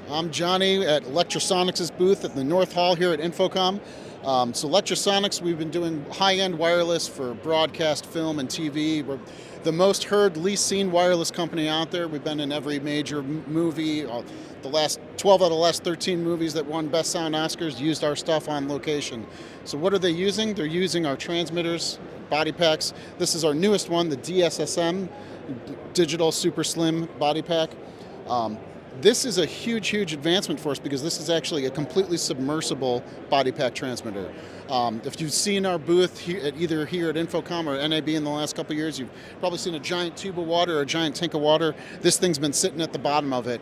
I'm Johnny at Lectrosonics' booth at the North Hall here at InfoComm. So Lectrosonics, we've been doing high-end wireless for broadcast, film, and TV. We're the most heard, least seen wireless company out there. We've been in every major movie. The last 12 out of the last 13 movies that won Best Sound Oscars used our stuff on location. So what are they using? They're using our transmitters, body packs. This is our newest one, the DSSM, Digital Super Slim Body Pack. This is a huge, huge advancement for us because this is actually a completely submersible body pack transmitter. If you've seen our booth either here at InfoComm or NAB in the last couple of years, you've probably seen a giant tube of water or a giant tank of water. This thing's been sitting at the bottom of it,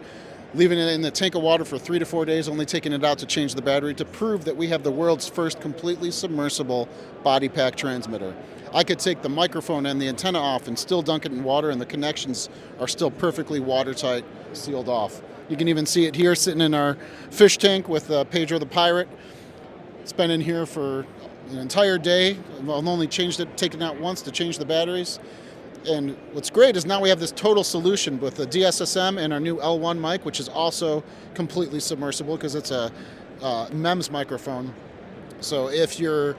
leaving it in the tank of water for 3 to 4 days, only taking it out to change the battery to prove that we have the world's first completely submersible body pack transmitter. I could take the microphone and the antenna off and still dunk it in water, and the connections are still perfectly watertight, sealed off. You can even see it here sitting in our fish tank with Pedro the Pirate. It's been in here for an entire day. I've only taken it out once to change the batteries. And what's great is now we have this total solution with the DSSM and our new L1 mic, which is also completely submersible because it's a MEMS microphone. So if you're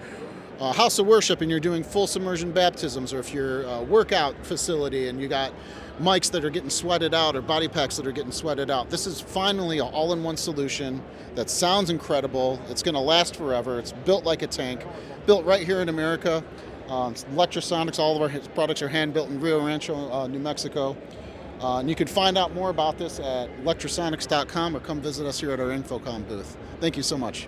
a house of worship and you're doing full submersion baptisms, or if you're a workout facility and you got mics that are getting sweated out or body packs that are getting sweated out, this is finally an all-in-one solution that sounds incredible. It's going to last forever. It's built like a tank, built right here in America. It's Lectrosonics. All of our products are hand-built in Rio Rancho, New Mexico. And you can find out more about this at lectrosonics.com or come visit us here at our InfoComm booth. Thank you so much.